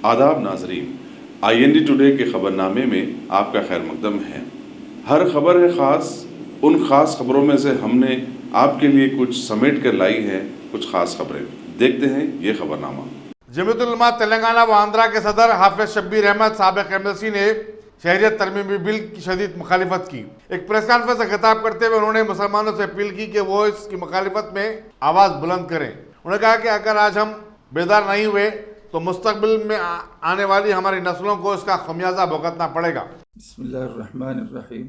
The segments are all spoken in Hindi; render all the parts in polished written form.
आदाब नाजरीन, IND टुडे के ख़बरनामे में आपका खैर मकदम है। हर खबर है ख़ास, उन ख़ास खबरों में से हमने आपके लिए कुछ समेट कर लाई हैं कुछ ख़ास खबरें। देखते हैं ये खबरनामा। जमीयतुल उलमा तेलंगाना व आंध्रा के सदर हाफिज शब्बीर अहमद साबिक एमएलसी ने शहरियत तरमीमी बिल की शदीद मुखालिफत की। एक प्रेस कॉन्फ्रेंस से खिताब करते हुए उन्होंने मुसलमानों से अपील की कि वो इसकी मुखालिफत में आवाज़ बुलंद करें। उन्होंने कहा कि अगर आज हम बेदार नहीं हुए तो मुस्तकबिल में आने वाली हमारी नस्लों को इसका खमियाजा भुगतना पड़ेगा। बिस्मिल्लाहिर्रहमानिर्रहीम।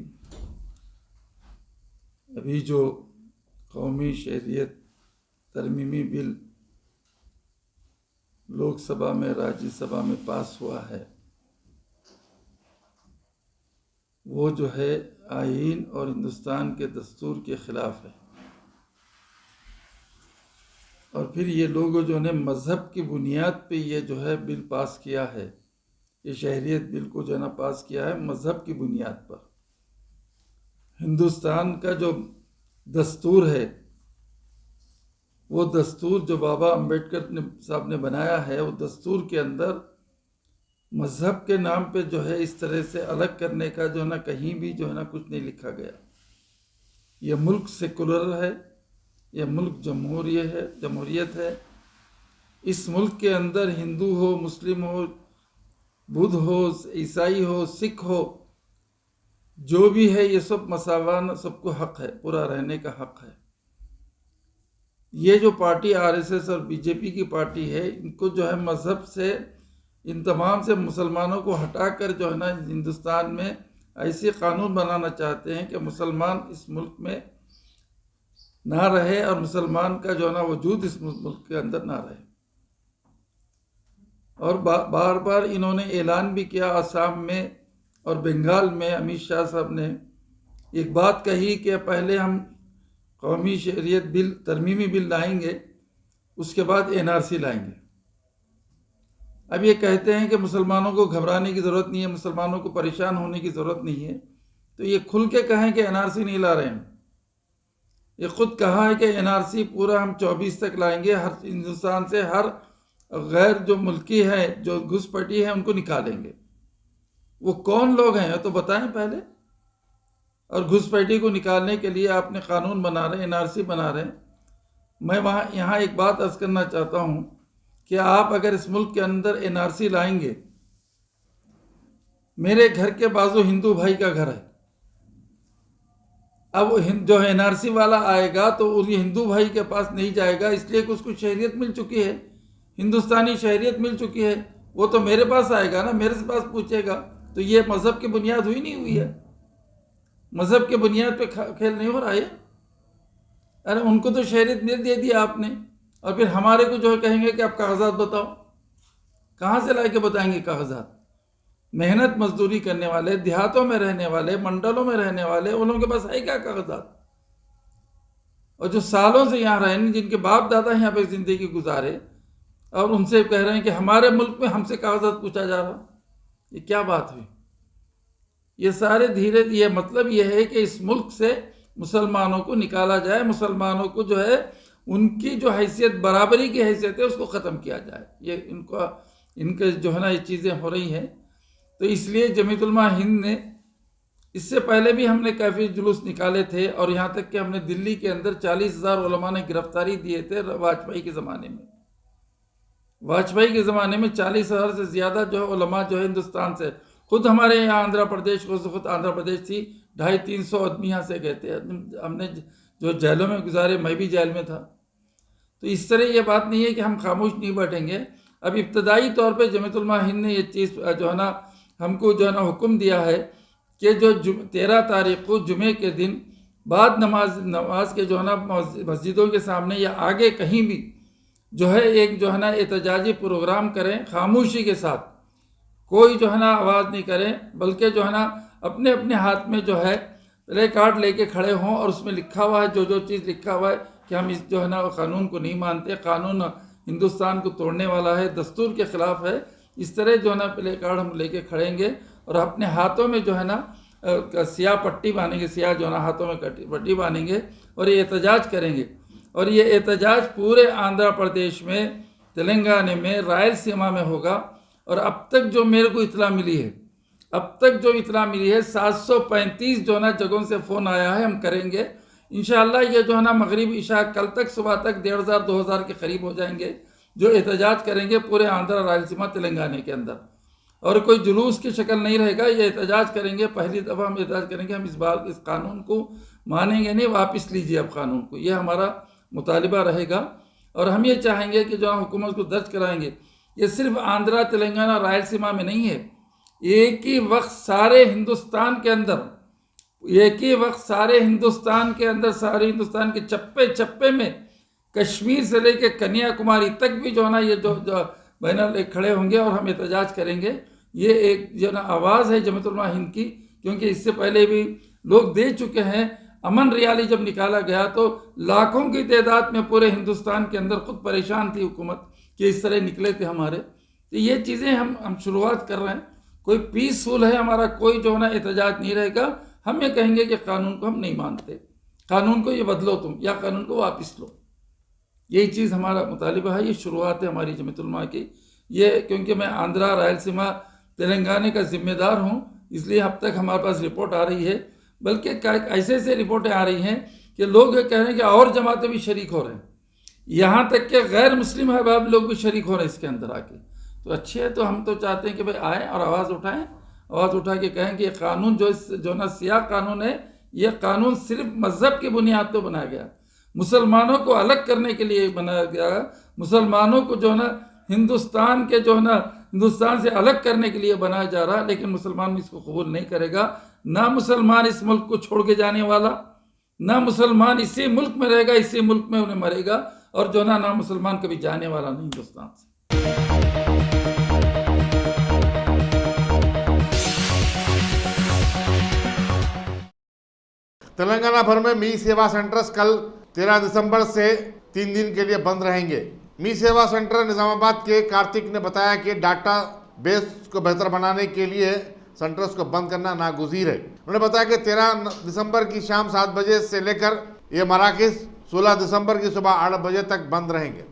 अभी जो कौमी शहरियत तरमीमी बिल लोकसभा में राज्यसभा में पास हुआ है, वो जो है आईन और हिंदुस्तान के दस्तूर के ख़िलाफ़ है। और फिर ये लोग जो ने मज़हब की बुनियाद पे ये जो है बिल पास किया है, ये शहरियत बिल को जो है ना पास किया है मज़हब की बुनियाद पर। हिंदुस्तान का जो दस्तूर है, वो दस्तूर जो बाबा अम्बेडकर साहब ने बनाया है, वो दस्तूर के अंदर मज़हब के नाम पे जो है इस तरह से अलग करने का जो है ना कहीं भी जो है ना कुछ नहीं लिखा गया। ये मुल्क सेकुलर है, यह मुल्क जमहूरियत है। इस मुल्क के अंदर हिंदू हो, मुस्लिम हो, बुद्ध हो, ईसाई हो, सिख हो, जो भी है ये सब मसावान, सबको हक है, पूरा रहने का हक है। ये जो पार्टी आरएसएस और बीजेपी की पार्टी है, इनको जो है मज़हब से इन तमाम से मुसलमानों को हटाकर जो है ना हिंदुस्तान में ऐसे कानून बनाना चाहते हैं कि मुसलमान इस मुल्क में ना रहे और मुसलमान का जो है ना वजूद इस मुल्क के अंदर ना रहे। और बार बार इन्होंने ऐलान भी किया, आसाम में और बंगाल में अमित शाह साहब ने एक बात कही कि पहले हम कौमी शहरियत बिल तरमीमी बिल लाएंगे, उसके बाद एनआरसी लाएंगे। अब ये कहते हैं कि मुसलमानों को घबराने की ज़रूरत नहीं है, मुसलमानों को परेशान होने की ज़रूरत नहीं है, तो ये खुल के कहें कि एनआरसी नहीं ला रहे हैं। ये खुद कहा है कि एनआरसी पूरा हम 24 तक लाएंगे, हर हिंदुस्तान से हर गैर जो मुल्की है, जो घुसपैठी है, उनको निकालेंगे। वो कौन लोग हैं तो बताएं पहले। और घुसपैठी को निकालने के लिए आपने कानून बना रहे, एनआरसी बना रहे। मैं यहाँ एक बात अर्ज करना चाहता हूँ कि आप अगर इस मुल्क के अंदर एनआरसी लाएंगे, मेरे घर के बाजू हिंदू भाई का घर है, अब जो एनआरसी वाला आएगा तो उस हिंदू भाई के पास नहीं जाएगा, इसलिए कि उसको शहरियत मिल चुकी है, हिंदुस्तानी शहरियत मिल चुकी है। वो तो मेरे पास आएगा ना, मेरे से पास पूछेगा। तो ये मज़हब की बुनियाद हुई नहीं हुई है, मज़हब के बुनियाद पे खेल नहीं हो रहा है। अरे उनको तो शहरियत मिल दे दी आपने, और फिर हमारे को जो कहेंगे कि आप कागजात बताओ। कहाँ से ला के बताएंगे कागजात? मेहनत मजदूरी करने वाले, देहातों में रहने वाले, मंडलों में रहने वाले, उन लोगों के पास है क्या कागजात? और जो सालों से यहाँ रहे, जिनके बाप दादा यहाँ पे जिंदगी गुजारे, और उनसे कह रहे हैं कि हमारे मुल्क में हमसे कागजात पूछा जा रहा, ये क्या बात हुई? ये सारे धीरे ये मतलब ये है कि इस मुल्क से मुसलमानों को निकाला जाए, मुसलमानों को जो है उनकी जो हैसियत, बराबरी की हैसियत है, उसको ख़त्म किया जाए। ये इनके जो है ना ये चीज़ें हो रही हैं। तो इसलिए जमीयत उलमा हिंद ने, इससे पहले भी हमने काफ़ी जुलूस निकाले थे, और यहाँ तक कि हमने दिल्ली के अंदर 40,000 उलमा ने गिरफ्तारी दिए थे वाजपेयी के ज़माने में। वाजपेयी के ज़माने में 40,000 से ज़्यादा जो है उलमा जो है हिंदुस्तान से, खुद हमारे यहाँ आंध्र प्रदेश को, खुद आंध्र प्रदेश थी, 250-300 आदमी यहाँ से गए थे। हमने जो जेलों में गुजारे, मैं भी जेल में था। तो इस तरह ये बात नहीं है कि हम खामोश नहीं बैठेंगे। अब इब्तदाई तौर पे जमीयत उलमा हिंद ने ये चीज़ जो है ना हमको जो है ना हुक्म दिया है कि जो 13 तारीख को जुमे के दिन बाद नमाज के जो है ना मस्जिदों के सामने या आगे कहीं भी जो है एक जो है ना एहतजाजी प्रोग्राम करें, खामोशी के साथ, कोई जो है ना आवाज़ नहीं करें, बल्कि जो है ना अपने अपने हाथ में जो है प्ले कार्ड लेके खड़े हों, और उसमें लिखा हुआ है, जो चीज़ लिखा हुआ है कि हम इस जो है ना कानून को नहीं मानते, कानून हिंदुस्तान को तोड़ने वाला है, दस्तूर के ख़िलाफ़ है, इस तरह जो है ना प्ले कार्ड हम लेके खड़ेंगे, और अपने हाथों में जो है ना सियाह पट्टी बांधेंगे, सियाह जो है ना हाथों में पट्टी बांधेंगे, और ये एहतजाज करेंगे। और ये एहतजाज पूरे आंध्र प्रदेश में, तेलंगाना में, रायलसीमा में होगा, और अब तक जो मेरे को इतला मिली है, अब तक जो इतला मिली है 735 जो है ना जगहों से फ़ोन आया है, हम करेंगे इंशाअल्लाह। ये जो है ना मगरिब इशा कल तक सुबह तक 1500-2000 के करीब हो जाएंगे जो एहतजाज करेंगे पूरे आंध्र, रायलसीमा, तेलंगाना के अंदर। और कोई जुलूस की शक्ल नहीं रहेगा, ये एहतजाज करेंगे। पहली दफ़ा हम एहतजाज करेंगे, हम इस कानून को मानेंगे नहीं, वापस लीजिए अब कानून को, ये हमारा मुतालिबा रहेगा। और हम ये चाहेंगे कि जो हुकूमत को दर्ज कराएंगे, ये सिर्फ आंध्रा, तेलंगाना, रायलसीमा में नहीं है, एक ही वक्त सारे हिंदुस्तान के अंदर, एक ही वक्त सारे हिंदुस्तान के अंदर, सारे हिंदुस्तान के चप्पे चप्पे में, कश्मीर से लेकर कन्याकुमारी तक भी जो है ना ये जो बहन खड़े होंगे और हम एहतजाज करेंगे। ये एक जो ना आवाज़ है जमीयत उलमा हिंद की, क्योंकि इससे पहले भी लोग दे चुके हैं। अमन रियाली जब निकाला गया तो लाखों की तादाद में पूरे हिंदुस्तान के अंदर खुद परेशान थी हुकूमत कि इस तरह निकले थे हमारे। तो ये चीज़ें हम शुरुआत कर रहे हैं, कोई पीसफुल है हमारा, कोई जो है ना एहतजाज नहीं रहेगा। हम ये कहेंगे कि कानून को हम नहीं मानते, कानून को ये बदलो तुम, या कानून को वापस लो। यही चीज़ हमारा मुतालिबा है, ये शुरुआत है हमारी जमीयत उलमा की। ये क्योंकि मैं आंध्रा, रायलसीमा, तेलंगाना का ज़िम्मेदार हूँ, इसलिए अब तक हमारे पास रिपोर्ट आ रही है, बल्कि ऐसे ऐसे रिपोर्टें आ रही हैं कि लोग ये कह रहे हैं कि और जमातें भी शरीक हो रहे हैं, यहाँ तक कि गैर मुस्लिम अहबाब लोग भी शरीक हो रहे हैं इसके अंदर आके। तो अच्छे है, तो हम तो चाहते हैं कि भाई आएँ और आवाज़ उठाएँ, आवाज़ उठा के कहें कि ये कानून जो ना सियाह कानून है, ये कानून सिर्फ मज़हब की बुनियाद पर बनाया गया, मुसलमानों को अलग करने के लिए बनाया गया, मुसलमानों को जो है ना हिंदुस्तान के जो है ना हिंदुस्तान से अलग करने के लिए बनाया जा रहा है। लेकिन मुसलमान इसको कबूल नहीं करेगा, ना मुसलमान इस मुल्क को छोड़ के जाने वाला, ना मुसलमान इसी मुल्क में रहेगा, इसी मुल्क में उन्हें मरेगा, और जो ना मुसलमान कभी जाने वाला नहीं हिंदुस्तान से। तेलंगाना भर में मी सेवा सेंटर्स कल 13 दिसंबर से 3 दिन के लिए बंद रहेंगे। मी सेवा सेंटर निजामाबाद के कार्तिक ने बताया कि डाटा बेस को बेहतर बनाने के लिए सेंटर्स को बंद करना नागुज़ीर है। उन्होंने बताया कि 13 दिसंबर की शाम 7 बजे से लेकर ये मराकज़ 16 दिसंबर की सुबह 8 बजे तक बंद रहेंगे।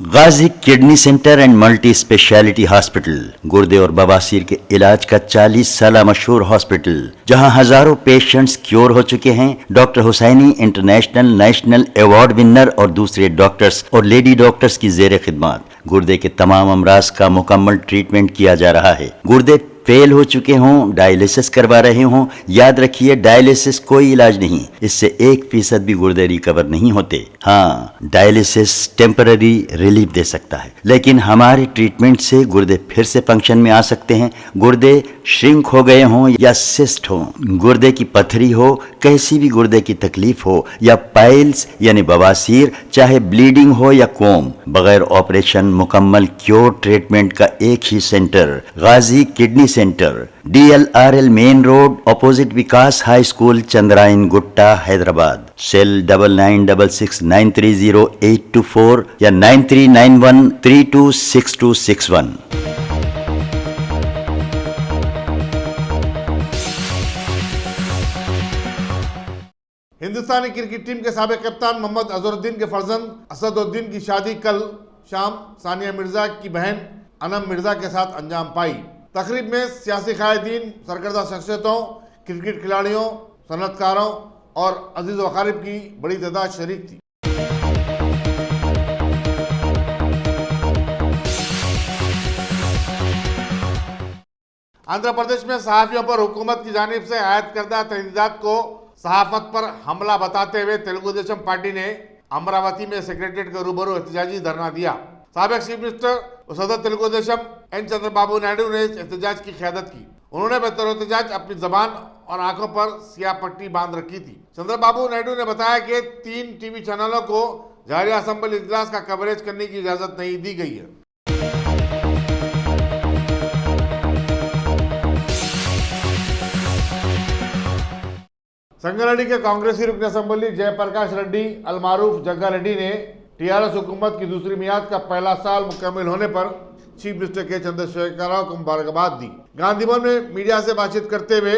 Ghazi kidney centre and multi speciality hospital, गुर्दे और बवासीर के इलाज का 40 साल मशहूर हॉस्पिटल, जहां हजारों पेशेंट्स क्योर हो चुके हैं। Doctor Husaini international national award winner और दूसरे डॉक्टर्स और लेडी डॉक्टर्स की जेर खिदमत गुर्दे के तमाम अमराज का मुकम्मल ट्रीटमेंट किया जा रहा है। गुर्दे फेल हो चुके हों, डायलिसिस करवा रहे हों, याद रखिए डायलिसिस कोई इलाज नहीं, इससे 1% भी गुर्दे रिकवर नहीं होते। हाँ, डायलिसिस टेम्पररी रिलीफ दे सकता है, लेकिन हमारे ट्रीटमेंट से गुर्दे फिर से फंक्शन में आ सकते हैं। गुर्दे श्रिंक हो गए हों या सिस्ट हो, गुर्दे की पथरी हो, कैसी भी गुर्दे की तकलीफ हो, या पाइल्स यानी बवासीर, चाहे ब्लीडिंग हो या कोम, बगैर ऑपरेशन मुकम्मल क्योर ट्रीटमेंट का एक ही centre, Ghazi kidney centre, DLRL main road, opposite Vikas high school, Chandrayan Gutta, Hyderabad. Cell 9966930824 या 9391326261। हिंदुस्तानी क्रिकेट टीम के साबिक कप्तान मोहम्मद अजहरुद्दीन के फर्जंद असदुद्दीन की शादी कल शाम सानिया मिर्जा की बहन अनम मिर्जा के साथ अंजाम पाई। तकरीब में सियासी कायदीन, सरकर्दा शख्सियतों, क्रिकेट खिलाड़ियों, सनतकारों और अजीज वकारिब की बड़ी तादाद शरीक थी। आंध्र प्रदेश में सहाफ़ियों पर हुकूमत की जानिब से आयद करदा तहदीदात को सहाफत पर हमला बताते हुए तेलुगु देशम पार्टी ने अमरावती में सेक्रेटरीट के रूबरू एहतजाजी धरना दिया। साबिक चीफ मिनिस्टर और सदर तेलुगु देशम एन चंद्रबाबू नायडू ने इस एहतजाज की क़यादत की। उन्होंने बेहतर एहतजाज अपनी जबान और आंखों पर सियाह पट्टी बांध रखी थी। चंद्रबाबू नायडू ने बताया कि 3 टीवी चैनलों को जारी असेंबली इजलास का कवरेज करने की इजाज़त नहीं दी गई है। संगारेड्डी के कांग्रेसी रुकन असेंबली जयप्रकाश रेड्डी अलमारूफ जग्गा रेड्डी ने टीआरएस हुकूमत की दूसरी मियाद का पहला साल मुकम्मल होने पर चीफ मिनिस्टर के चंद्रशेखर राव को मुबारकबाद दी। गांधी भवन में मीडिया से बातचीत करते हुए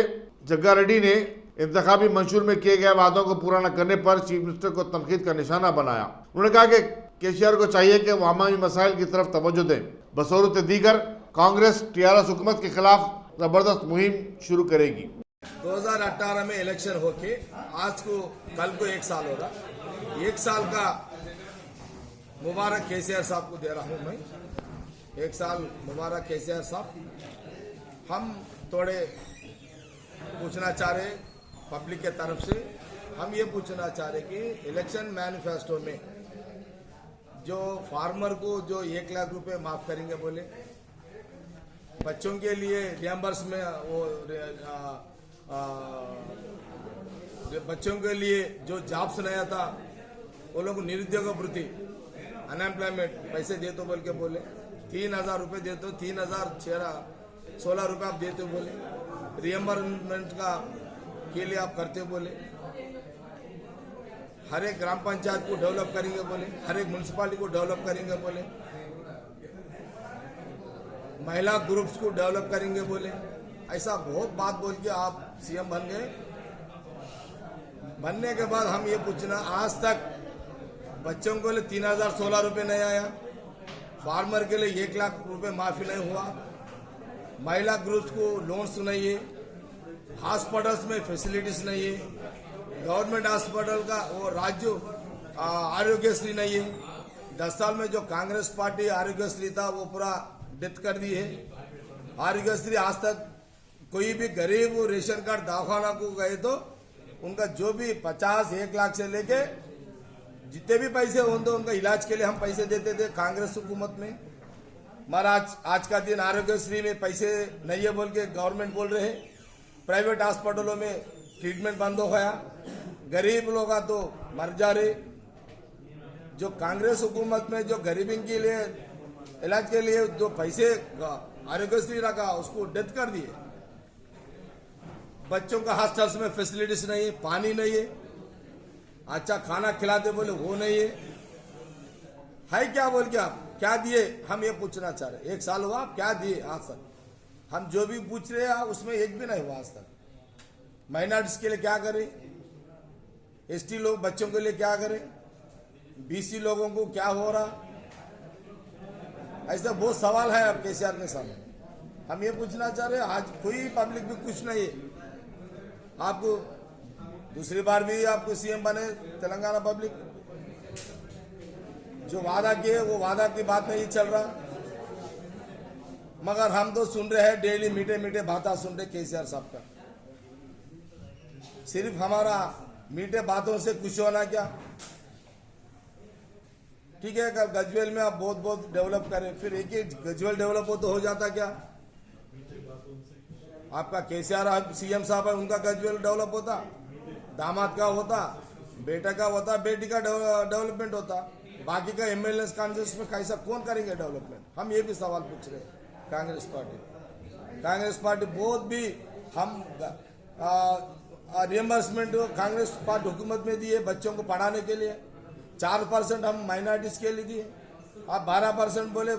जग्गा रेड्डी ने इंतखाबी मंशूर में किए गए वादों को पूरा न करने पर चीफ मिनिस्टर को तनकीद का निशाना बनाया। उन्होंने कहा कि केसीआर को चाहिए कि वो अवामी मसाइल की तरफ तवज्जो दें। बसूरत दीगर कांग्रेस टीआरएस हुकूमत के खिलाफ जबरदस्त मुहिम शुरू करेगी। 2018 में इलेक्शन होके आज को कल को 1 साल हो रहा। 1 साल का मुबारक केसीआर साहब को दे रहा हूं मैं। 1 साल मुबारक केसीआर साहब। हम थोड़े पूछना चाह रहे पब्लिक के तरफ से, हम ये पूछना चाह रहे कि इलेक्शन मैनिफेस्टो में जो फार्मर को जो 1 लाख रुपए माफ करेंगे बोले, बच्चों के लिए रियम्बर्स में वो बच्चों के लिए जो जॉब्स नया था वो लोग निरुद्योग वृत्ति अनएम्प्लॉयमेंट पैसे दे तो बोल के बोले, 3000 रुपये दे तो 3016 रुपये आप देते बोले, रियम्बर्समेंट का के लिए आप करते बोले, हर एक ग्राम पंचायत को डेवलप करेंगे बोले, हर एक म्यूनसिपालिटी को डेवलप करेंगे बोले, महिला ग्रुप्स को डेवलप करेंगे बोले। ऐसा बहुत बात बोल के आप सीएम बन गए। बनने के बाद हम ये पूछना, आज तक बच्चों को लिए 3016 रुपये नहीं आया, फार्मर के लिए 1 लाख रुपए माफी नहीं हुआ, महिला ग्रुप्स को लोन्स नहीं है, हॉस्पिटल्स में फैसिलिटीज नहीं है, गवर्नमेंट हॉस्पिटल का वो राज्य आरोग्यश्री नहीं है। 10 साल में जो कांग्रेस पार्टी आरोग्यश्री था वो पूरा डेथ कर दी है। आरोग्यश्री आज तक कोई भी गरीब रेशन कार्ड दवाखाना को गए तो उनका जो भी 50-1 लाख से लेके जितने भी पैसे होते उनका इलाज के लिए हम पैसे देते थे कांग्रेस हुकूमत में। मगर आज का दिन आरोग्यश्री में पैसे नहीं है बोल के गवर्नमेंट बोल रहे हैं, प्राइवेट हॉस्पिटलों में ट्रीटमेंट बंद हो गया, गरीब लोग तो मर जा रहे। जो कांग्रेस हुकूमत में जो गरीबी के लिए इलाज के लिए जो पैसे आरोग्यश्री रखा उसको डेथ कर दिए। बच्चों का हॉस्टल्स में फैसिलिटीज नहीं है, पानी नहीं है, अच्छा खाना खिलाते बोले वो नहीं है क्या बोल के आप क्या दिए, हम ये पूछना चाह रहे। 1 साल हुआ, आप क्या दिए आज तक? हम जो भी पूछ रहे हैं उसमें एक भी नहीं हुआ आज तक। माइनॉरिटीज के लिए क्या करें, एसटी लोग बच्चों के लिए क्या करें, बीसी लोगों को क्या हो रहा, ऐसा बहुत सवाल है अब केसीआर के सामने। हम ये पूछना चाह रहे हैं, आज कोई पब्लिक भी कुछ नहीं है। आपको दूसरी बार भी आपको सीएम बने तेलंगाना पब्लिक, जो वादा किए वो वादा की बात नहीं चल रहा। मगर हम तो सुन रहे हैं डेली मीठे मीठे बातें सुन रहे केसीआर साहब का। सिर्फ हमारा मीठे बातों से खुश होना क्या? ठीक है, कल गजवेल में आप बहुत डेवलप करें, फिर एक ही गजवेल डेवलप हो तो हो जाता क्या? आपका केसीआर सीएम साहब है, उनका गजवेल डेवलप होता, दामाद का होता, बेटा का होता, बेटी का डेवलपमेंट होता, बाकी का एमएलए कॉन्फ्रेंस में कैसा कौन करेंगे डेवलपमेंट? हम ये भी सवाल पूछ रहे हैं। कांग्रेस पार्टी बहुत भी हम रियम्बर्समेंट कांग्रेस पार्टी हुकूमत में दी है बच्चों को पढ़ाने के लिए, 4% हम माइनॉरिटीज के लिए दिए। आप 12% बोले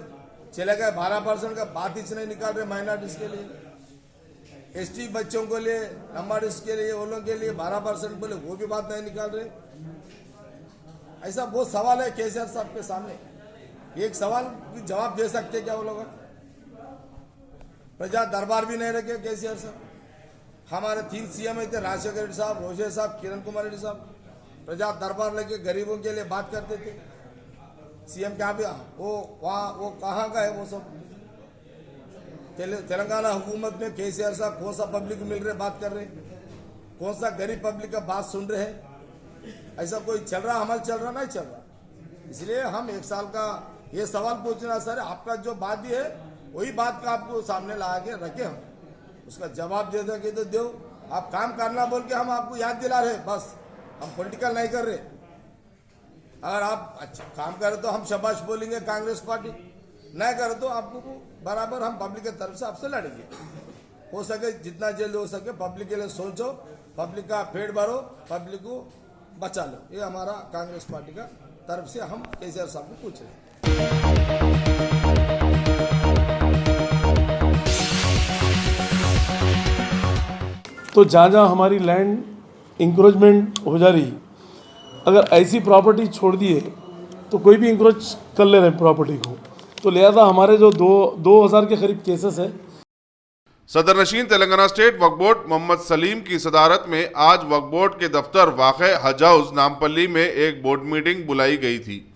चले गए, 12% का बात ही नहीं निकाल रहे माइनॉरिटीज के लिए। एसटी बच्चों के लिए, नंबर्स के लिए, वो लोगों के लिए 12% बोले, वो भी बात नहीं निकाल रहे। ऐसा बहुत सवाल है केसीआर साहब के सामने। एक सवाल की जवाब दे सकते क्या वो लोग? प्रजा दरबार भी नहीं रखे केसीआर साहब। हमारे 3 सीएम थे, राजशेखर रेड्डी साहब, रोशे साहब, किरण कुमार रेड्डी साहब, प्रजा दरबार लेके गरीबों के लिए बात करते थे। सीएम क्या भी वो कहाँ का है वो सब? तेलंगाना हुकूमत में केसीआर साहब कौन सा पब्लिक मिल रहे बात कर रहे, कौन सा गरीब पब्लिक का बात सुन रहे हैं? ऐसा कोई चल रहा, अमल चल रहा नहीं चल रहा। इसलिए हम 1 साल का ये सवाल पूछना सर, आपका जो बात ही है वही बात का आपको सामने ला के रखे, हम उसका जवाब दे सके तो दो। आप काम करना बोल के हम आपको याद दिला रहे, बस हम पॉलिटिकल नहीं कर रहे। अगर आप अच्छा काम करें तो हम शाबाश बोलेंगे कांग्रेस पार्टी, नहीं करे तो आपको बराबर हम पब्लिक की तरफ से आपसे लड़ेंगे। हो सके जितना जल्द हो सके पब्लिक के लिए सोचो, पब्लिक का पेट भरो, पब्लिक को बचा लो। ये हमारा कांग्रेस पार्टी का तरफ से हम केसीआर साहब को पूछ रहे हैं। तो जहाँ जहाँ हमारी लैंड इंक्रोचमेंट हो जा रही, अगर ऐसी प्रॉपर्टी छोड़ दिए तो कोई भी इंक्रोच कर ले रहे हैं प्रॉपर्टी को, तो लिहाजा हमारे जो 2000 के करीब केसेस है। सदर नशीन तेलंगाना स्टेट वक्फ बोर्ड मोहम्मद सलीम की सदारत में आज वक्फ बोर्ड के दफ्तर वाक़े हज हाउस नामपल्ली में एक बोर्ड मीटिंग बुलाई गई थी।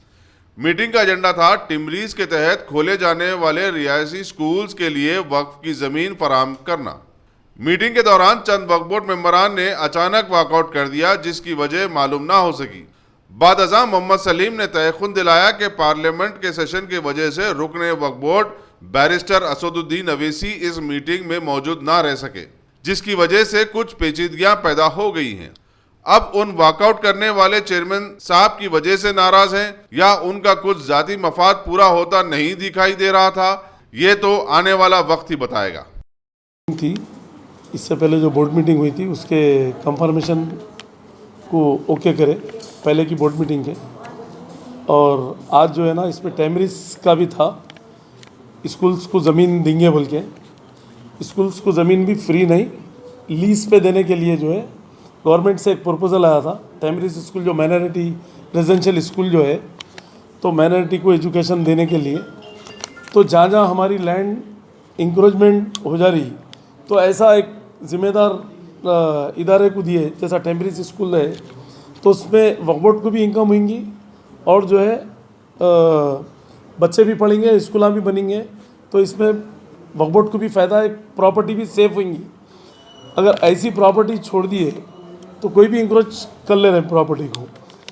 मीटिंग का एजेंडा था टिमरीज के तहत खोले जाने वाले रियासी स्कूल्स के लिए वक्फ की ज़मीन फराहम करना। मीटिंग के दौरान चंद वक्फ बोर्ड मेंबरान ने अचानक वॉकआउट कर दिया, जिसकी वजह मालूम ना हो सकी। बाद अज़ां मोहम्मद सलीम ने तयख्खुन दिलाया कि पार्लियामेंट के सेशन की वजह से रुकने वक्फ बोर्ड बैरिस्टर असदुद्दीन अवैसी इस मीटिंग में मौजूद ना रह सके, जिसकी वजह से कुछ पेचीदगियां पैदा हो गई हैं। अब उन वॉकआउट करने वाले चेयरमैन साहब की वजह से नाराज हैं या उनका कुछ जाती मफाद पूरा होता नहीं दिखाई दे रहा था, ये तो आने वाला वक्त ही बताएगा। थी इससे पहले जो बोर्ड मीटिंग हुई थी उसके कंफर्मेशन को ओके करे पहले की बोर्ड मीटिंग के, और आज जो है ना इसमें टेमरिस का भी था, स्कूल्स को ज़मीन देंगे बोल के। स्कूल्स को ज़मीन भी फ्री नहीं, लीज पे देने के लिए जो है गवर्नमेंट से एक प्रपोजल आया था। टेमरिस स्कूल जो माइनॉरिटी रेजिडेंशियल स्कूल जो है, तो माइनॉरिटी को एजुकेशन देने के लिए, तो जहाँ जहाँ हमारी लैंड इंक्रोचमेंट हो जा रही, तो ऐसा एक ज़िम्मेदार इदारे को दिए, जैसा टेमरिस स्कूल है, तो उसमें वक्फ बोर्ड को भी इनकम होंगी और जो है बच्चे भी पढ़ेंगे, स्कूल भी बनेंगे, तो इसमें वक्फ बोर्ड को भी फ़ायदा है, प्रॉपर्टी भी सेफ होंगी। अगर ऐसी प्रॉपर्टी छोड़ दिए तो कोई भी इंक्रोच कर ले रहे हैं प्रॉपर्टी को,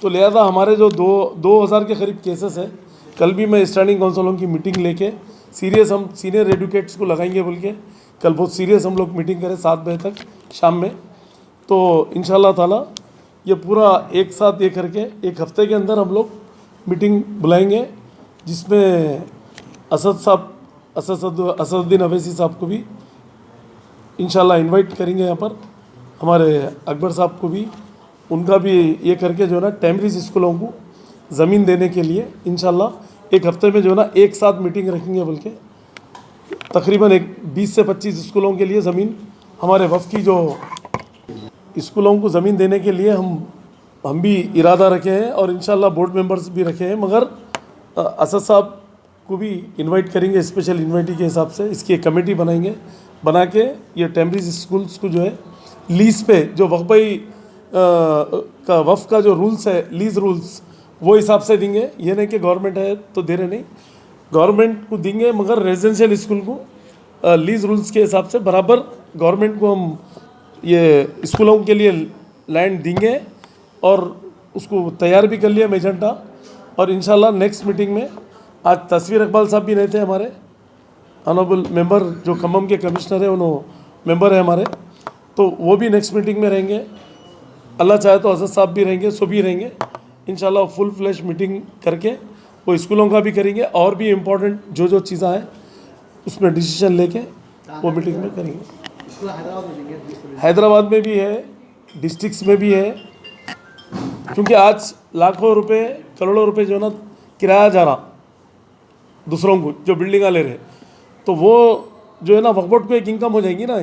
तो लिहाजा हमारे जो 2000 के करीब केसेस है। कल भी मैं स्टैंडिंग काउंसिलों की मीटिंग लेके सीरियस हम सीनियर एडवोकेट्स को लगाएंगे बोल के कल बहुत सीरियस हम लोग मीटिंग करें 7 बजे तक शाम में। तो इंशाल्लाह ताला ये पूरा एक साथ ये करके एक हफ्ते के अंदर हम लोग मीटिंग बुलाएंगे, जिसमें असदुद्दीन अवैसी साहब को भी इंशाल्लाह इनवाइट करेंगे यहाँ पर, हमारे अकबर साहब को भी, उनका भी ये करके जो है ना टेमरिस स्कूलों को ज़मीन देने के लिए इंशाल्लाह एक हफ्ते में जो है ना एक साथ मीटिंग रखेंगे, बल्कि तकरीबन 20 से 25 स्कूलों के लिए ज़मीन, हमारे वफ़ की जो स्कूलों को ज़मीन देने के लिए हम भी इरादा रखे हैं और इंशाल्लाह बोर्ड मेंबर्स भी रखे हैं, मगर असद साहब को भी इनवाइट करेंगे स्पेशल इन्वाइटी के हिसाब से। इसकी एक कमेटी बनाएंगे, बना के ये टेमरिस स्कूल्स को जो है लीज़ पे, जो वक्फ का जो रूल्स है, लीज़ रूल्स, वो हिसाब से देंगे। ये नहीं कि गवर्नमेंट है तो दे रहे नहीं, गवर्नमेंट को देंगे, मगर रेजिडेंशियल स्कूल को लीज़ रूल्स के हिसाब से बराबर गवर्नमेंट को हम ये स्कूलों के लिए लैंड देंगे, और उसको तैयार भी कर लिया मेजेंटा। और इंशाल्लाह नेक्स्ट मीटिंग में आज तस्वीर इकबाल साहब भी नहीं थे, हमारे ऑनरेबल मेंबर जो खम्मम के कमिश्नर है, उन्होंने मेंबर है हमारे, तो वो भी नेक्स्ट मीटिंग में रहेंगे। अल्लाह चाहे तो असद साहब भी रहेंगे, सो भी रहेंगे इंशाल्लाह। फुल फ्लैश मीटिंग करके वो स्कूलों का भी करेंगे, और भी इम्पोर्टेंट जो चीज़ें हैं उसमें डिसीजन लेके वो मीटिंग में करेंगे। हैदराबाद में भी है, डिस्ट्रिक्ट्स में भी है, क्योंकि आज लाखों रुपए करोड़ों रुपए जो ना किराया जा रहा दूसरों को, जो बिल्डिंगा ले रहे, तो वो जो है ना वक्फ बोर्ड को एक इनकम हो जाएगी ना,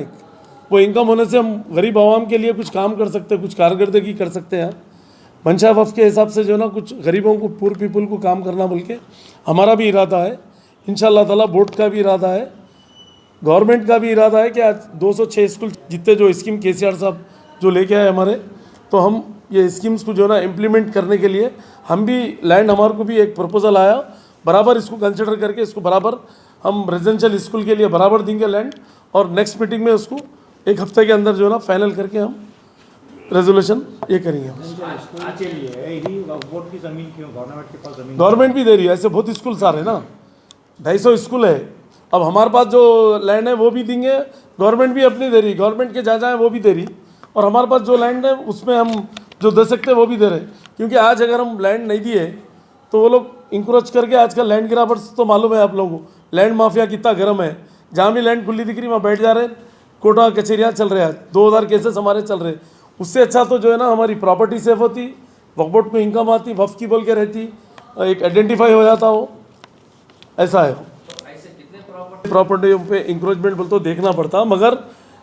वो इनकम होने से हम गरीब आवाम के लिए कुछ काम कर सकते हैं, कुछ कारकर्दगी कर सकते हैं। मंशा वफ़ के हिसाब से जो है ना कुछ गरीबों को, पुअर पीपल को काम करना, बल्कि हमारा भी इरादा है इंशाल्लाह ताला, बोर्ड का भी इरादा है, गवर्नमेंट का भी इरादा है कि आज 206 स्कूल जितने जो स्कीम केसीआर साहब जो लेके आए हमारे, तो हम ये स्कीम्स को जो है ना इम्प्लीमेंट करने के लिए हम भी लैंड, हमारे को भी एक प्रपोजल आया, बराबर इसको कंसिडर करके इसको बराबर हम रेजिडेंशियल स्कूल के लिए बराबर देंगे लैंड, और नेक्स्ट मीटिंग में उसको एक हफ्ते के अंदर जो है ना फाइनल करके हम रेजोल्यूशन ये करेंगे। गवर्नमेंट भी दे रही है, ऐसे बहुत स्कूल सारे ना, 250 स्कूल है। अब हमारे पास जो लैंड है वो भी देंगे, गवर्नमेंट भी अपनी दे रही, गवर्नमेंट के जहाँ जहाँ वो भी दे रही, और हमारे पास जो लैंड है उसमें हम जो दे सकते हैं वो भी दे रहे। क्योंकि आज अगर हम लैंड नहीं दिए तो वो लोग इंक्रोच करके, आजकल लैंड ग्राबर्स तो मालूम है आप लोगों को, लैंड माफिया कितना गर्म है, जहाँ भी लैंड खुली दिख रही वहाँ बैठ जा रहे हैं, कोर्टा कचहरियाँ चल रहे हैं, 2000 केसेस हमारे चल रहे। उससे अच्छा तो जो है ना हमारी प्रॉपर्टी सेफ होती, वक्फ बोर्ड को इनकम आती, वफ़ की बोल के रहती, एक आइडेंटिफाई हो जाता हो, ऐसा है। प्रॉपर्टी पे इंक्रोचमेंट बोल तो देखना पड़ता, मगर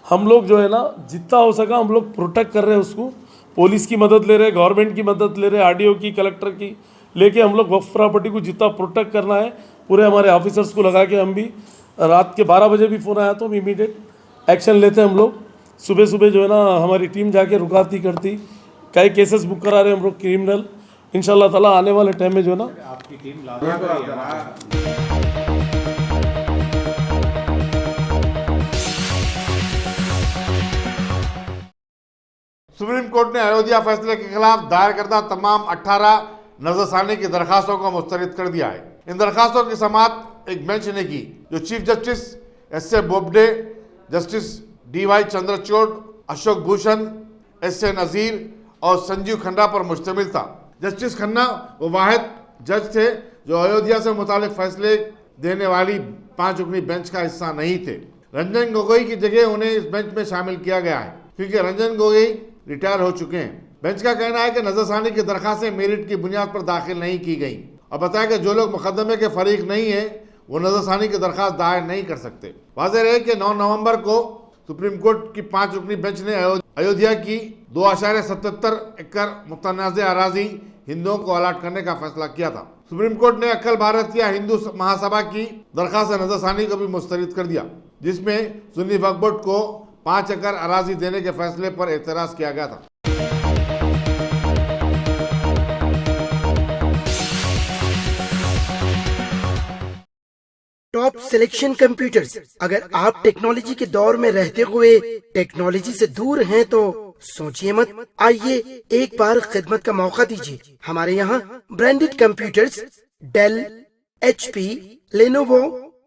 हम लोग जो है ना जितना हो सका हम लोग प्रोटेक्ट कर रहे हैं उसको, पुलिस की मदद ले रहे हैं, गवर्नमेंट की मदद ले रहे हैं, आरडीओ की, कलेक्टर की लेके हम लोग वक्फ प्रॉपर्टी को जितना प्रोटेक्ट करना है पूरे हमारे ऑफिसर्स को लगा के हम भी रात के 12 बजे भी फ़ोन आया तो हम इमीडिएट एक्शन लेते हैं। हम लोग सुबह सुबह जो है ना हमारी टीम जाके रुकाती करती, कई केसेस बुक करा रहे हैं हम लोग क्रिमिनल, इंशाल्लाह ताला आने वाले टाइम में जो है ना आपकी टीम सुप्रीम कोर्ट ने अयोध्या फैसले के खिलाफ दायर करदा तमाम 18 नजरसानी की दरखास्तों को मुस्तरद कर दिया है। इन दरखास्तों की समाअत एक बेंच ने की जो chief justice S A Bobde, justice DY Chandrachud, Ashok Bhushan, S A नज़ीर और संजीव खन्ना पर मुश्तमिल था। जस्टिस खन्ना वो वाहिद जज थे जो अयोध्या से मुतालिक फैसले देने वाली 5 रुकनी बेंच का हिस्सा नहीं थे। रंजन गोगोई की जगह उन्हें इस बेंच में शामिल किया गया है क्योंकि रंजन गोगोई रिटायर हो चुके हैं। बेंच का कहना है कि नजरसानी की दरखास्तें मेरिट की बुनियाद पर दाखिल नहीं की गई और बताया कि जो लोग मुकदमे के फरीक नहीं है वो नजरसानी की दरखास्त दायर नहीं कर सकते। वाज़ेह रहे कि 9 नवंबर को सुप्रीम कोर्ट की 5 रुकनी बेंच ने अयोध्या की 2.77 एकड़ मुतनाज़ अराजी हिंदुओं को अलाट करने का फैसला किया था। सुप्रीम कोर्ट ने अखिल भारतीय हिंदू महासभा की दरखास्त नजरसानी को भी मुस्तरद कर दिया जिसमें सुन्नी वक्फ बोर्ड को 5 एकड़ अराजी देने के फैसले पर एतराज किया गया था। Top selection computers. अगर आप टेक्नोलॉजी के दौर में रहते हुए टेक्नोलॉजी से दूर हैं तो सोचिए मत, आइए एक बार खिदमत का मौका दीजिए। हमारे यहाँ branded computers Dell, HP, Lenovo,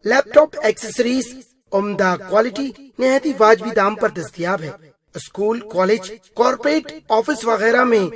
laptop accessories उम्दा क्वालिटी निहायत ही वाजबी दाम पर दस्तयाब है। स्कूल, कॉलेज, कॉर्पोरेट, ऑफिस वगैरह में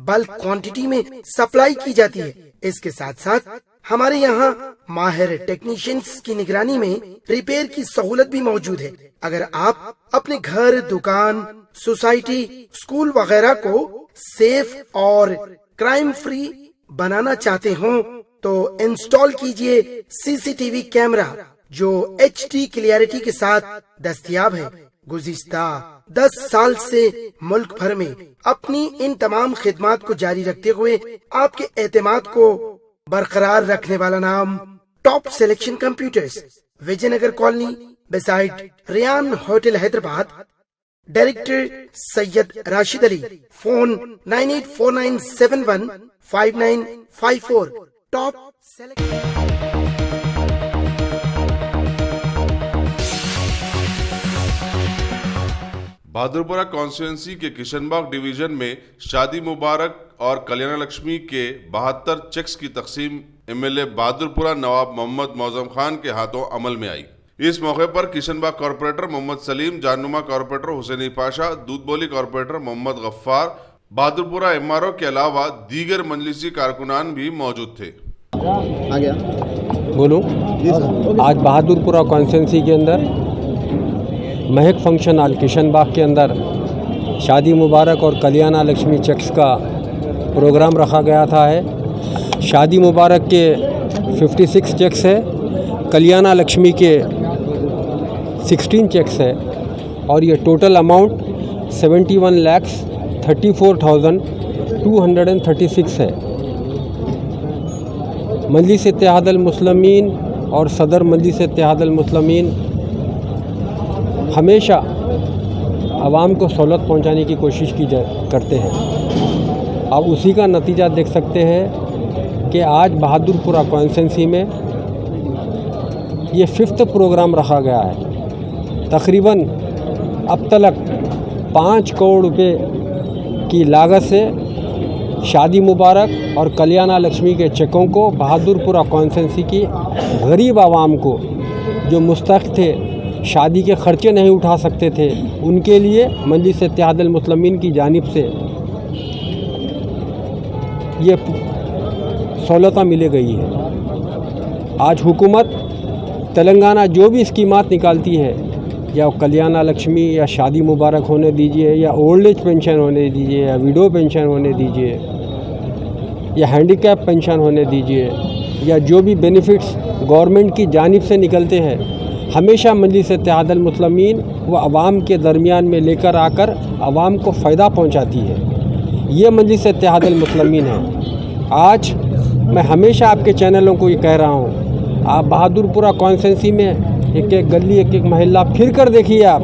बल्क क्वांटिटी में सप्लाई की जाती है। इसके साथ साथ हमारे यहाँ माहिर टेक्नीशियंस की निगरानी में रिपेयर की सहूलत भी मौजूद है। अगर आप अपने घर, दुकान, सोसाइटी, स्कूल वगैरह को सेफ और क्राइम फ्री बनाना चाहते हो तो इंस्टॉल कीजिए CCTV कैमरा जो HD क्लियरिटी के साथ दस्तयाब है। गुज़िश्ता 10 साल से मुल्क भर में अपनी इन तमाम खिदमात को जारी रखते हुए आपके एतमाद को बरकरार रखने वाला नाम top selection computers, Vijayanagar colony beside Riyan hotel Hyderabad. Director Syed Rashid Ali. Phone 9849715954। Top Bahadurpura constituency के किशनबाग डिवीजन में शादी मुबारक और कल्याण लक्ष्मी के 72 चेक्स की तकसीम MLA बहादुरपुरा नवाब मोहम्मद मौजम खान के हाथों अमल में आई। इस मौके पर Kishanbagh corporator Mohammed Salim, Jahannuma corporator Hussaini Pasha, Doodhbowli corporator Mohammed Gaffar, Bahadurpura MRO के अलावा दीगर मजलिसी कारकुनान भी मौजूद थे। बोलो, आज बहादुरपुरा कॉन्स्टिट्यूंसी के अंदर महक फंक्शन हॉल किशनबाग के अंदर शादी मुबारक और कल्याण लक्ष्मी चेक्स का प्रोग्राम रखा गया था है। शादी मुबारक के 56 चेक्स है, कल्याण लक्ष्मी के 16 चेक्स है और ये टोटल अमाउंट 71,34,236 है। मजलिस इत्तेहादुल मुस्लिमीन और सदर मजलिस इत्तेहादुल मुस्लिमीन हमेशा आवाम को सहूलत पहुंचाने की कोशिश करते हैं। अब उसी का नतीजा देख सकते हैं कि आज बहादुरपुरा कॉन्स्टिट्यूंसी में ये 5th प्रोग्राम रखा गया है। तकरीबन अब तक 5 करोड़ रुपए की लागत से शादी मुबारक और कल्याण लक्ष्मी के चेकों को बहादुरपुरा कॉन्स्टिट्यूंसी की गरीब आवाम को जो मुस्तहिक़ थे, शादी के खर्चे नहीं उठा सकते थे, उनके लिए मजलिस इत्तेहादुल मुस्लिमीन की जानिब से ये सहूलत मिल गई है। आज हुकूमत तेलंगाना जो भी स्कीमात निकालती है, या कल्याण लक्ष्मी या शादी मुबारक होने दीजिए, या ओल्ड एज पेंशन होने दीजिए, या विडो पेंशन होने दीजिए, या हैंडीकैप पेंशन होने दीजिए, या जो भी बेनिफिट्स गवर्नमेंट की जानिब से निकलते हैं, हमेशा मजलिस इत्तेहादुल मुस्लिमीन वो आवाम के दरमियान में लेकर आकर आवाम को फ़ायदा पहुंचाती है। ये मजलिस इत्तेहादुल मुस्लिमीन है। आज मैं हमेशा आपके चैनलों को ये कह रहा हूँ, आप बहादुरपुरा कॉन्स्टिट्यूंसी में एक एक गली एक एक महल्ला फिर कर देखिए आप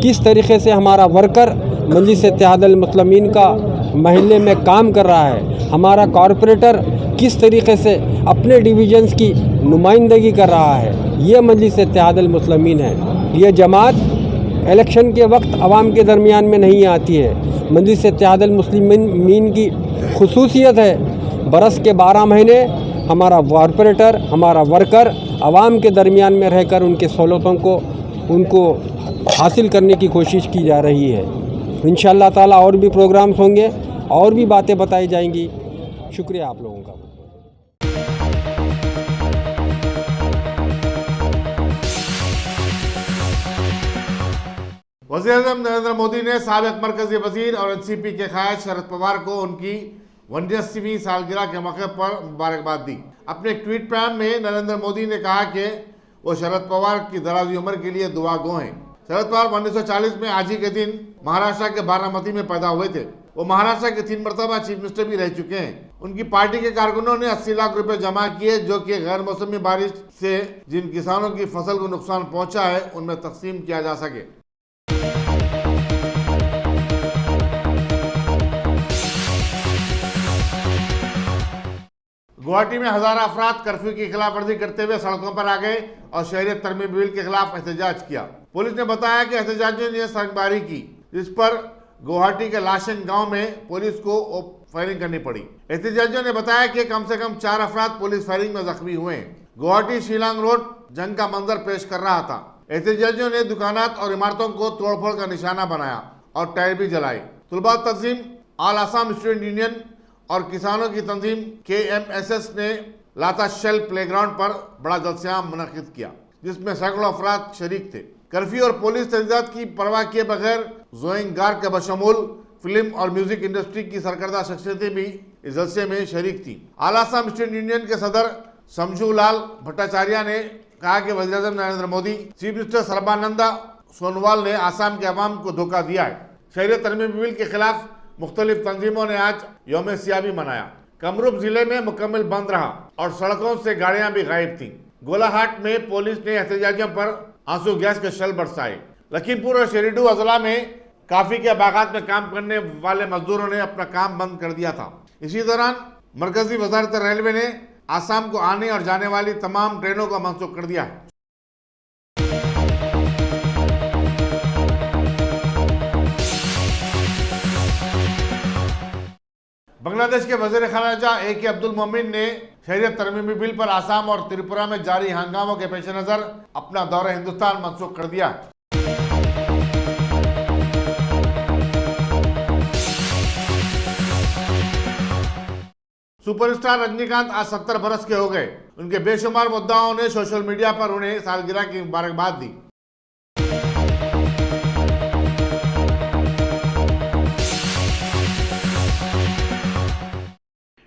किस तरीके से हमारा वर्कर मजलिस इत्तेहादुल मुस्लिमीन का महल्ले में काम कर रहा है, हमारा कॉरपोरेटर किस तरीके से अपने डिवीजन्स की नुमाइंदगी कर रहा है। ये मजलिस इत्तेहादुल मुस्लिमीन है। ये जमात इलेक्शन के वक्त आवाम के दरमियान में नहीं आती है। मजलिस इत्तेहादुल मुस्लिमीन की खुसूसियत है, बरस के 12 महीने हमारा कॉरपोरेटर, हमारा वर्कर आवाम के दरमियान में रहकर उनके सहूलतों को उनको हासिल करने की कोशिश की जा रही है। इंशाअल्लाह ताला और भी प्रोग्राम्स होंगे और भी बातें बताई जाएंगी। शुक्रिया आप लोगों का। वज़ीर-ए-आज़म नरेंद्र मोदी ने साबिक़ मरकज़ी वज़ीर और एनसीपी के क़ायद शरद पवार को उनकी 89वीं सालगिरह के मौके पर मुबारकबाद दी। अपने एक ट्वीट पैगाम में नरेंद्र मोदी ने कहा कि वो शरद पवार की दराज़ी उम्र के लिए दुआ गो हैं। शरद पवार 1940 में आज ही के दिन महाराष्ट्र के बारामती में पैदा हुए थे। वो महाराष्ट्र के 3 मरतबा चीफ मिनिस्टर भी रह चुके हैं। उनकी पार्टी के कारकुनों ने 80 लाख रुपए जमा किए, जो कि गैर मौसमी बारिश से जिन किसानों की फसल को नुकसान पहुंचा है उनमें तकसीम किया जा सके। गुवाहाटी में हजारों अफराद कर्फ्यू की खिलाफ वर्जी करते हुए सड़कों पर आ गए और शहरियत तरमीम बिल के खिलाफ एहतजाज किया। पुलिस ने बताया कि एहतजाजियों ने सड़कबारी की, जिस पर गुवाहाटी के लाशन गांव में पुलिस को फायरिंग करनी पड़ी। एहतजाजियों ने बताया कि कम से कम 4 अफराद पुलिस फायरिंग में जख्मी हुए हैं। गुवाहाटी शिलांग रोड जंग का मंजर पेश कर रहा था। एहतजाजियों ने दुकानात और इमारतों को तोड़फोड़ का निशाना बनाया और टायर भी जलाए। तुलबा तंजीम ऑल आसाम स्टूडेंट यूनियन और किसानों की तंजीम KMSS ने लाता शेल प्लेग्राउंड पर बड़ा जलसा मुनक्किद किया, जिसमें सैकड़ों अफराद शरीक थे। कर्फ्यू और पुलिस तहजीज़ात की परवाह किए बगैर जोइंगार के बशमूल फिल्म और म्यूजिक इंडस्ट्री की सरकर्दा शख्सियतें भी इस जलसे में शरीक थी। ऑल आसाम स्टूडेंट यूनियन के सदर शमशू लाल भट्टाचार्य ने कहा कि वज़ीर-ए-आज़म नरेंद्र मोदी, चीफ मिनिस्टर सर्बानंदा सोनोवाल ने आसाम के अवाम को धोखा दिया है। शहरियत तरमीम बिल के खिलाफ मुख्तलिफ तंजीमों ने आज यौम सियाह भी मनाया। कमरूप जिले में मुकम्मल बंद रहा और सड़कों से गाड़ियां भी गायब थीं। गोलाहाट में पुलिस ने एहतजाजियों पर आंसू गैस के शेल बरसाए। लखीमपुर और शेरिडू अजला में काफी के बागात में काम करने वाले मजदूरों ने अपना काम बंद कर दिया था। इसी दौरान मरकजी वजारत रेलवे ने आसाम को आने और जाने वाली तमाम ट्रेनों को मनसूख कर दिया है। बांग्लादेश के वज़ीर ख़ारजा AK अब्दुल मोमिन ने शहरियत तरमीमी बिल पर आसाम और त्रिपुरा में जारी हंगामों के पेश नज़र अपना दौरा हिंदुस्तान मनसूख कर दिया। सुपरस्टार रजनीकांत आज 70 बरस के हो गए। उनके बेशुमार मुद्दाओं ने सोशल मीडिया पर उन्हें सालगिरह की मुबारकबाद दी।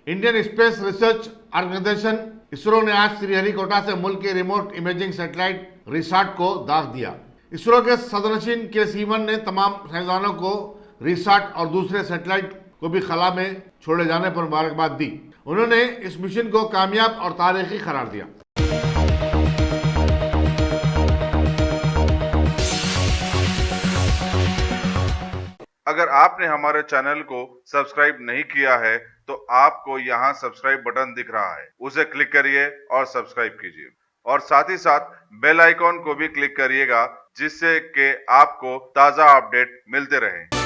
Indian space research organisation ISRO ने आज श्रीहरिकोटा से मुल्क के रिमोट इमेजिंग सैटेलाइट रिसाट को दाग दिया। इसरो के सदनशीन के ने तमाम साइंसदानों को रिसाट और दूसरे सैटेलाइट को भी खला में छोड़े जाने पर मुबारकबाद दी। उन्होंने इस मिशन को कामयाब और तारीखी करार दिया। अगर आपने हमारे चैनल को सब्सक्राइब नहीं किया है तो आपको यहाँ सब्सक्राइब बटन दिख रहा है, उसे क्लिक करिए और सब्सक्राइब कीजिए और साथ ही साथ बेल आइकॉन को भी क्लिक करिएगा, जिससे कि आपको ताज़ा अपडेट मिलते रहें।